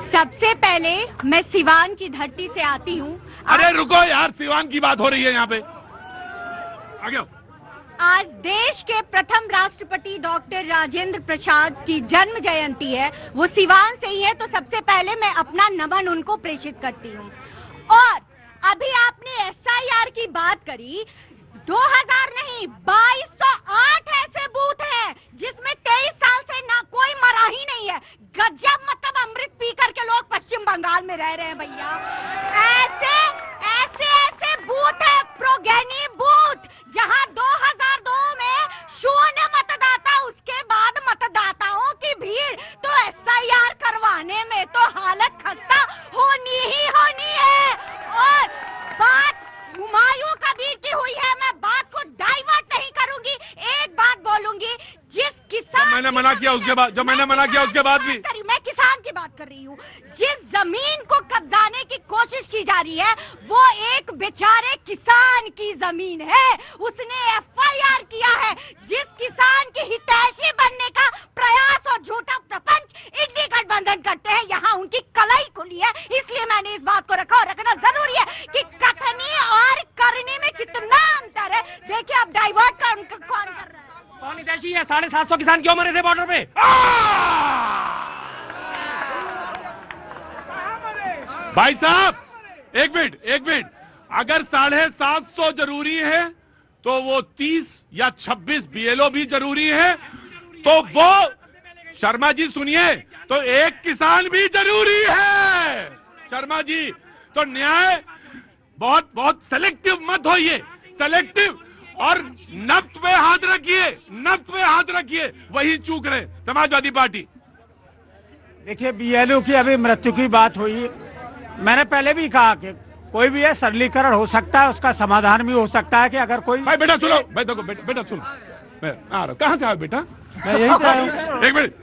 सबसे पहले मैं सिवान की धरती से आती हूँ। अरे रुको यार, सिवान की बात हो रही है यहाँ पे, आगे आओ। आज देश के प्रथम राष्ट्रपति डॉक्टर राजेंद्र प्रसाद की जन्म जयंती है, वो सिवान से ही है, तो सबसे पहले मैं अपना नमन उनको प्रेषित करती हूँ। और अभी आपने एसआईआर की बात करी, 2000 नहीं 2208 ऐसे बूथ हैं जिसमें 23 साल से ना कोई मरा ही नहीं है। गजब, मतलब अमृत पी करके लोग पश्चिम बंगाल में रह रहे हैं भैया। ऐसे ऐसे ऐसे बूथ है, प्रोगेनी बूथ, जहां 2002 में 0 मतदाता, उसके बाद मतदाताओं की भीड़, तो एसआईआर करवाने में तो हालत खस्ता होनी ही होनी है। और बात हुमायूं कबीर की हुई है, मैं बात को डाइवर्ट नहीं करूंगी, एक बात बोलूंगी। जिस किसान, मैंने मना किया उसके बाद, जब मैंने मना किया उसके बाद भी मैं किसान की बात कर रही हूँ, जिस जमीन को कब्जाने की कोशिश की जा रही है वो एक बेचारे किसान की जमीन है, उसने एफआईआर किया है। जिस किसान की हितैषी बनने का प्रयास और झूठा प्रपंच इंडी गठबंधन करते हैं, यहाँ उनकी कलाई खुली है। इसलिए मैंने इस बात को रखा, और रखना जरूरी है कि कथनी और करने में कितना अंतर है। देखिए अब डाइवर्ट कौन कर रहा है, कौन हितैषी है? 750 किसान क्यों मरे थे बॉर्डर पे? भाई साहब एक मिनट, अगर 750 जरूरी है तो वो 30 या 26 बीएलओ भी जरूरी है, तो वो शर्मा जी सुनिए, तो एक किसान भी जरूरी है। शर्मा जी, तो न्याय बहुत बहुत सेलेक्टिव मत होइए, सेलेक्टिव, और नफ्त पे हाथ रखिए, वही चूक रहे समाजवादी पार्टी। देखिए, बीएलओ की अभी मृत्यु की बात हुई, मैंने पहले भी कहा कि कोई भी है सरलीकरण हो सकता है, उसका समाधान भी हो सकता है कि अगर कोई। भाई बेटा सुनो, भाई देखो बेटा सुनो, मैं आ रहा हूं। कहाँ से आया बेटा? मैं यही से आया हूं। एक मिनट,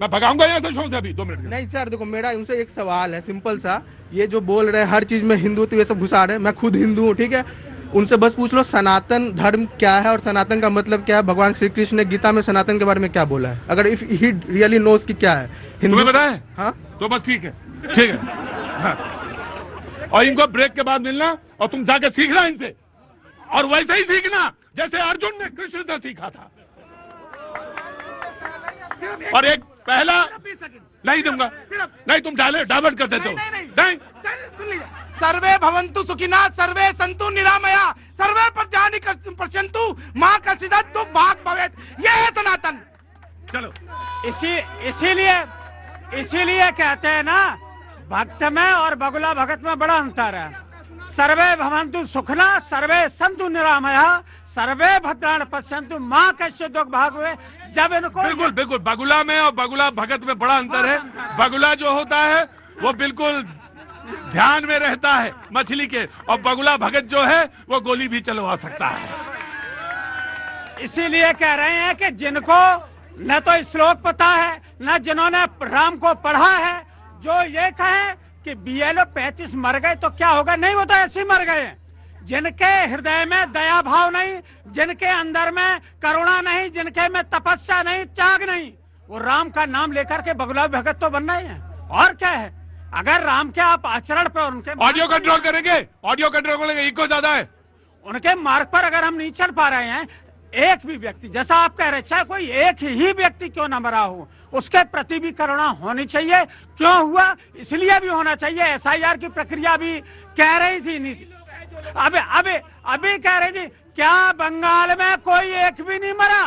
मैं भगाऊंगा यहाँ से शो से अभी 2 मिनट। नहीं सर, देखो मेरा उनसे एक सवाल है सिंपल सा, ये जो बोल रहे हैं हर चीज में हिंदुत्व ये सब घुसा रहे हैं, मैं खुद हिंदू हूँ, ठीक है, उनसे बस पूछ लो सनातन धर्म क्या है और सनातन का मतलब क्या है। भगवान श्री कृष्ण ने गीता में सनातन के बारे में क्या बोला है, अगर इफ ही रियली नोस की क्या है। तुम्हें पता है? हाँ, तो बस ठीक है हाँ। और इनको ब्रेक के बाद मिलना, और तुम जाके सीखना इनसे, और वैसे ही सीखना जैसे अर्जुन ने कृष्ण से सीखा था। और एक पहला नहीं दूंगा, नहीं तुम डाइवर्ट कर देते हो। नहीं, सर्वे भवन्तु सुखिनः, सर्वे सन्तु निरामया, सर्वे प्रजानि पश्यन्तु मां कश्चित् भाग भवेत्, ये है सनातन। चलो, इसीलिए कहते हैं ना, भक्त में और बगुला भगत में बड़ा अंतर है। सर्वे भवन्तु सुखिनः, सर्वे सन्तु निरामया, सर्वे भद्राणि पश्यन्तु मां कश्चित् भाग भवेत्। जब इनको बिल्कुल बगुला में और बगुला भगत में बड़ा अंतर है। बगुला जो होता है वो बिल्कुल ध्यान में रहता है मछली के, और बगुला भगत जो है वो गोली भी चलवा सकता है। इसीलिए कह रहे हैं कि जिनको न तो श्लोक पता है, न जिन्होंने राम को पढ़ा है, जो ये कहें कि बीएलओ 35 मर गए तो क्या होगा, नहीं, वो तो ऐसे ही मर गए। जिनके हृदय में दया भाव नहीं, जिनके अंदर में करुणा नहीं, जिनके में तपस्या नहीं, त्याग नहीं, वो राम का नाम लेकर के बगुला भगत तो बन रहे हैं। और क्या है, अगर राम के आप आचरण पर, उनके ऑडियो कंट्रोल करेंगे, इको ज्यादा है, उनके मार्ग पर अगर हम नहीं चल पा रहे हैं, एक भी व्यक्ति, जैसा आप कह रहे, चाहे कोई एक ही व्यक्ति क्यों न मरा हो, उसके प्रति भी करुणा होनी चाहिए। क्यों हुआ, इसलिए भी होना चाहिए। एसआईआर की प्रक्रिया भी कह रही थी नीति, अभी कह रही थी, क्या बंगाल में कोई एक भी नहीं मरा?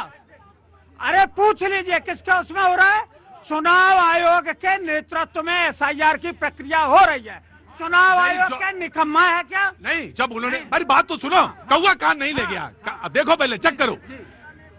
अरे पूछ लीजिए किसका उसमें हो रहा है। चुनाव आयोग के नेतृत्व में एसआईआर की प्रक्रिया हो रही है। चुनाव आयोग क्या निकम्मा है क्या? नहीं, जब उन्होंने, मेरी बात तो सुनो, कौवा कान नहीं ले गया, देखो पहले चेक करो।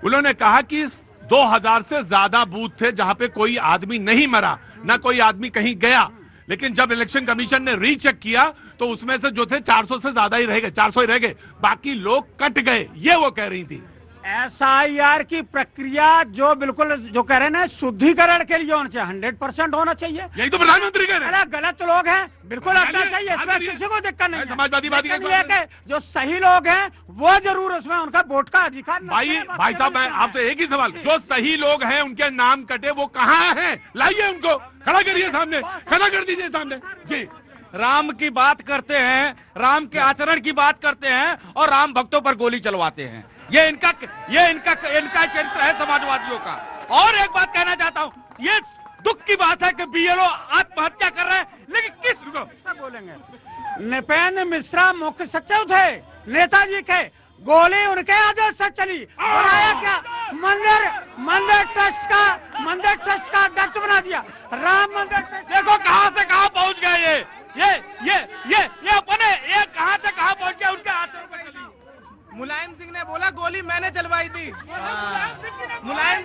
उन्होंने कहा कि 2000 से ज्यादा बूथ थे जहां पे कोई आदमी नहीं मरा, ना कोई आदमी कहीं गया, लेकिन जब इलेक्शन कमीशन ने रीचेक किया तो उसमें से जो थे 400 से ज्यादा ही रह गए, 400 ही रह गए, बाकी लोग कट गए, ये वो कह रही थी। SIR की प्रक्रिया जो बिल्कुल जो कह रहे हैं ना शुद्धिकरण के लिए होना चाहिए, 100% होना चाहिए। यही तो प्रधानमंत्री कह रहे हैं। गलत लोग हैं बिल्कुल हटना चाहिए, इसमें किसी को दिक्कत नहीं है। समाजवादी बात है जो सही लोग हैं वो जरूर उसमें उनका वोट का अधिकार। भाई साहब, मैं आपसे एक ही सवाल, जो सही लोग हैं उनके नाम कटे वो कहाँ हैं? लाइए उनको, खड़ा करिए सामने, खड़ा कर दीजिए सामने। जी, राम की बात करते हैं, राम के आचरण की बात करते हैं और राम भक्तों पर गोली चलवाते हैं। ये इनका चरित्र है समाजवादियों का। और एक बात कहना चाहता हूं, ये दुख की बात है कि BLO आत्महत्या कर रहे हैं, लेकिन किस बोलेंगे? नृपेंद्र मिश्रा मुख्य सचिव थे नेताजी के, गोली उनके आदेश से चली और आया क्या? मंदिर ट्रस्ट का अध्यक्ष बना दिया। राम मंदिर देखो कहां से कहां पहुंच गए ये अपने ये कहां से कहां पहुंच गए, उनके हाथों में चली। मुलायम सिंह ने बोला गोली मैंने चलवाई थी। मुलायम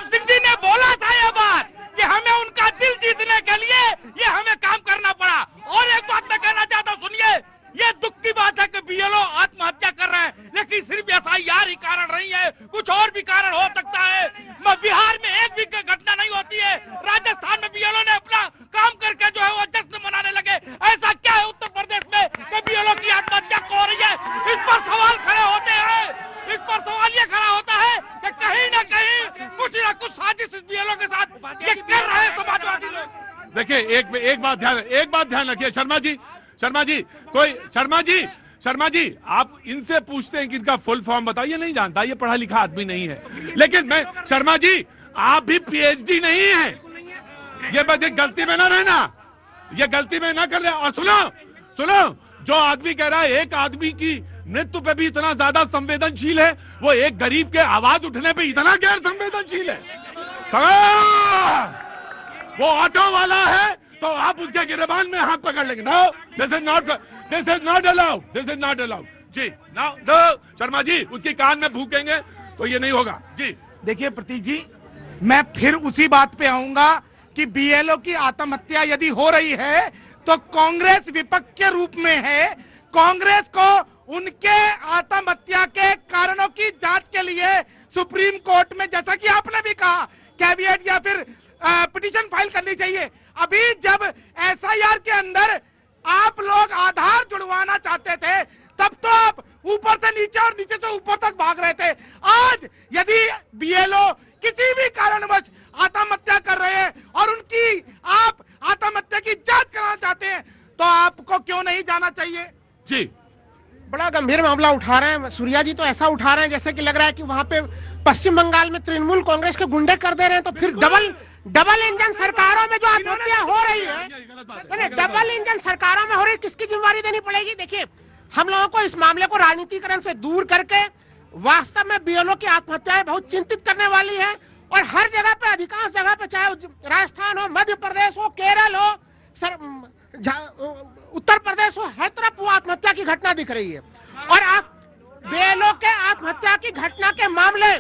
सिंह जी ने बोला था ये बात कि हमें उनका दिल जीतने के लिए ये हमें काम करना पड़ा। और एक बात मैं कहना चाहता हूं, सुनिए, ये दुख की बात है कि BLO आत्महत्या कर रहे हैं, लेकिन सिर्फ SIR ही कारण नहीं है, कुछ और भी कारण हो सकता है। बिहार में एक भी घटना नहीं होती है, राजस्थान में BLO ने अपना काम करके जो है वो जश्न मनाने लगे। ऐसा क्या है उत्तर प्रदेश में कि BLO की आत्महत्या हो रही है? इस पर सवाल खड़े होते हैं। इस पर सवाल ये खड़ा होता है कि कहीं ना कहीं कुछ ना कुछ साजिश इस BLO के साथ ये कर रहे हैं समाजवादी लोग। देखिए एक बात ध्यान रखिए शर्मा जी, आप इनसे पूछते हैं कि इनका फुल फॉर्म बताइए, नहीं जानता, ये पढ़ा लिखा आदमी नहीं है। लेकिन मैं शर्मा जी, आप भी PhD नहीं है, ये गलती में ना रहना, ये गलती में ना कर रहे। और सुनो, जो आदमी कह रहा है एक आदमी की मृत्यु पे भी इतना ज्यादा संवेदनशील है, वो एक गरीब के आवाज उठने पे इतना गैर संवेदनशील है। वो ऑटो वाला है तो आप उसके गिरबान में हाथ पकड़ लेंगे। No, this is not allowed. जी, नो शर्मा जी, उसकी कान में फूकेंगे तो ये नहीं होगा। जी देखिए प्रतीक जी, मैं फिर उसी बात पे आऊंगा कि BLO की आत्महत्या यदि हो रही है तो कांग्रेस विपक्ष के रूप में है। कांग्रेस को उनके आत्महत्या के कारणों की जांच के लिए सुप्रीम कोर्ट में, जैसा कि आपने भी कहा, कैविएट या फिर पिटीशन फाइल करनी चाहिए। अभी जब SIR के अंदर आप लोग आधार जुड़वाना चाहते थे, तब तो आप ऊपर से नीचे और नीचे से ऊपर तक भाग रहे थे। आज यदि BLO किसी भी कारणवश आत्महत्या कर रहे हैं और उनकी आप आत्महत्या की जांच कराना चाहते हैं, तो आपको क्यों नहीं जाना चाहिए? जी, बड़ा गंभीर मामला उठा रहे हैं सूर्या जी, तो ऐसा उठा रहे हैं जैसे कि लग रहा है कि वहां पे पश्चिम बंगाल में तृणमूल कांग्रेस के गुंडे कर दे रहे हैं। तो फिर डबल इंजन सरकारों में जो आत्महत्या हो रही है, डबल इंजन सरकारों में हो रही है, किसकी जिम्मेवारी देनी पड़ेगी? देखिए, हम लोगों को इस मामले को राजनीतिकरण से दूर करके वास्तव में BLO की आत्महत्याएं बहुत चिंतित करने वाली है। और हर जगह पे, अधिकांश जगह पे, चाहे राजस्थान हो, मध्य प्रदेश हो, केरल हो, उत्तर प्रदेश हो, हर तरफ वो आत्महत्या की घटना दिख रही है। और BLO के आत्महत्या की घटना के मामले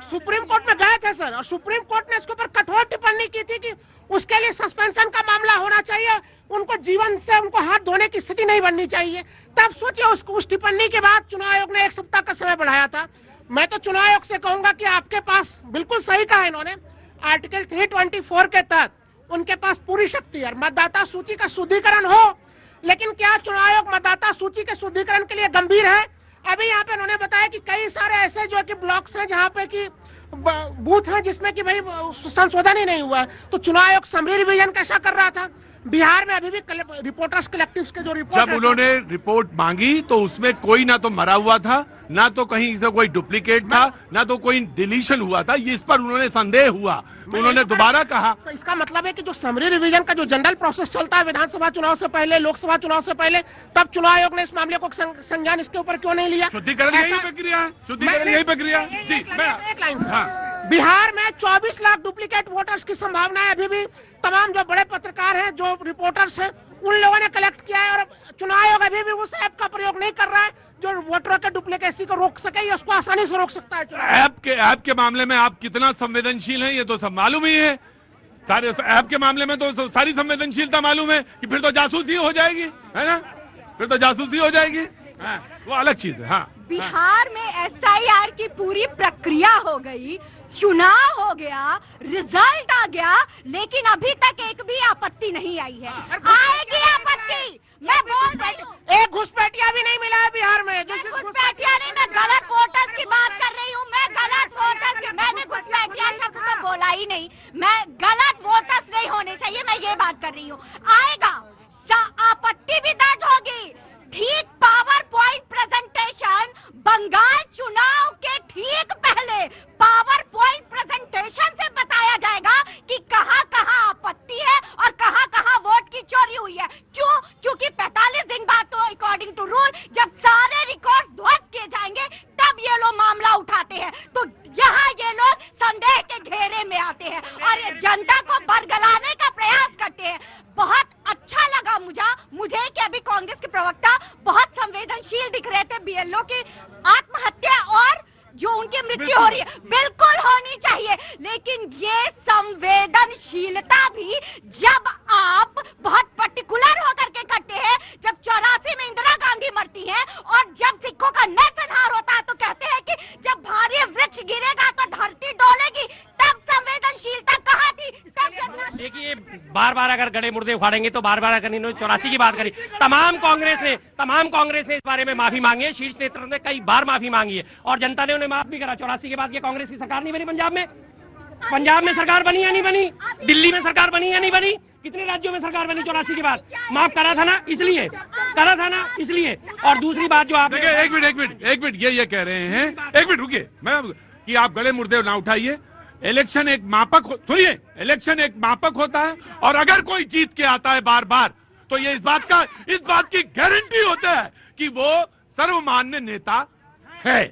सुप्रीम कोर्ट में गए थे सर, और सुप्रीम कोर्ट ने इसके ऊपर कठोर टिप्पणी की थी कि उसके लिए सस्पेंशन का मामला होना चाहिए, उनको जीवन से उनको हाथ धोने की स्थिति नहीं बननी चाहिए। तब सोचिए, उस टिप्पणी के बाद चुनाव आयोग ने 1 सप्ताह का समय बढ़ाया था। मैं तो चुनाव आयोग से कहूंगा कि आपके पास, बिल्कुल सही कहा इन्होंने, आर्टिकल 324 के तहत उनके पास पूरी शक्ति है, मतदाता सूची का शुद्धिकरण हो। लेकिन क्या चुनाव आयोग मतदाता सूची के शुद्धिकरण के लिए गंभीर है? अभी यहाँ पे उन्होंने बताया कि कई सारे ऐसे जो कि ब्लॉक्स हैं जहाँ पे कि बूथ हैं जिसमें कि भाई संशोधन ही नहीं हुआ है। तो चुनाव आयोग समरी रिवीजन कैसा कर रहा था? बिहार में अभी भी रिपोर्टर्स कलेक्टिव्स के जो रिपोर्ट, जब उन्होंने रिपोर्ट मांगी तो उसमें कोई ना तो मरा हुआ था, ना तो कहीं से कोई डुप्लीकेट था, ना तो कोई डिलीशन हुआ था। इस पर उन्होंने संदेह हुआ तो उन्होंने दोबारा कहा। तो इसका मतलब है कि जो समरी रिवीजन का जो जनरल प्रोसेस चलता है विधानसभा चुनाव से पहले, लोकसभा चुनाव से पहले, तब चुनाव आयोग ने इस मामले को संज्ञान इसके ऊपर क्यों नहीं लिया? शुद्धिकरण यही प्रक्रिया है, शुद्धिकरण यही प्रक्रिया। जी, एक लाइन, बिहार में 24 लाख डुप्लीकेट वोटर्स की संभावना है। अभी भी तमाम जो बड़े पत्रकार हैं, जो रिपोर्टर्स हैं, उन लोगों ने कलेक्ट किया है और चुनाव आयोग अभी भी उस ऐप का प्रयोग नहीं कर रहा है जो वोटरों के डुप्लीकेसी को रोक सके या उसको आसानी से रोक सकता है। ऐप के मामले में आप कितना संवेदनशील हैं ये तो सब मालूम ही है। सारे ऐप के मामले में तो सारी संवेदनशीलता मालूम है कि फिर तो जासूसी हो जाएगी, है ना? फिर तो जासूसी हो जाएगी, वो अलग चीज है। हाँ। बिहार में एसआईआर की पूरी प्रक्रिया हो गई, चुनाव हो गया, रिजल्ट आ गया, लेकिन अभी तक एक भी आपत्ति नहीं आई है। आएगी आपत्ति, मैं बोल रही हूँ। एक घुसपैठिया भी नहीं मिला है बिहार में। घुसपैठिया नहीं, मैं गलत वोटर्स की बात कर रही हूँ। मैं गलत वोटर्स की, मैंने घुसपैठिया शब्द तो बोला ही नहीं। मैं गलत वोटर्स नहीं होने चाहिए, मैं ये बात कर रही हूँ। आएगा, आपत्ति भी दर्ज होगी। ठीक पावर पॉइंट प्रेजेंटेशन बंगाल चुनाव के ठीक पहले पावर पॉइंट प्रेजेंटेशन से बताया जाएगा कि कहां कहां आपत्ति है और कहां कहां वोट की चोरी हुई है। क्यों? क्योंकि 45 दिन बाद तो अकॉर्डिंग टू रूल जब सारे रिकॉर्ड ध्वस्त किए जाएंगे तब ये लोग मामला उठाते हैं। तो यहाँ ये लोग संदेह के घेरे में आते हैं और ये जनता को बरगलाने का प्रयास करते हैं। बहुत अच्छा लगा मुझे कि अभी कांग्रेस के प्रवक्ता बहुत संवेदनशील दिख रहे थे। बीएलओ की आत्महत्या और जो उनकी मृत्यु हो रही है बिल्कुल होनी चाहिए, लेकिन ये संवेदनशीलता भी जब आप बहुत पर्टिकुलर होकर के करते हैं। जब 84 में इंदिरा गांधी मरती है और जब सिखों का नरसंहार होता है तो कहते हैं कि जब भारी वृक्ष गिरेगा तो धरती डोलेगी, तब संवेदनशीलता कहाँ थी? देखिए, बार बार अगर गले मुर्दे उखाड़ेंगे तो बार बार अगर इन्होंने 84 की बात करी, तमाम कांग्रेस ने इस बारे में माफी मांगी है। शीर्ष नेतृत्व ने कई बार माफी मांगी है और जनता ने उन्हें माफ भी करा। 84 के बाद ये कांग्रेस की सरकार नहीं बनी पंजाब में सरकार बनी या नहीं बनी? दिल्ली में सरकार बनी या नहीं बनी? कितने राज्यों में सरकार बनी 84 के बाद? माफ करा था ना, इसलिए। और दूसरी बात जो आप देखिए, एक मिनट ये कह रहे हैं, एक मिनट रुकिए, मैं कि आप गले मुर्दे ना उठाइए। इलेक्शन एक मापक होता है और अगर कोई जीत के आता है बार बार तो ये इस बात की गारंटी होता है कि वो सर्वमान्य नेता है।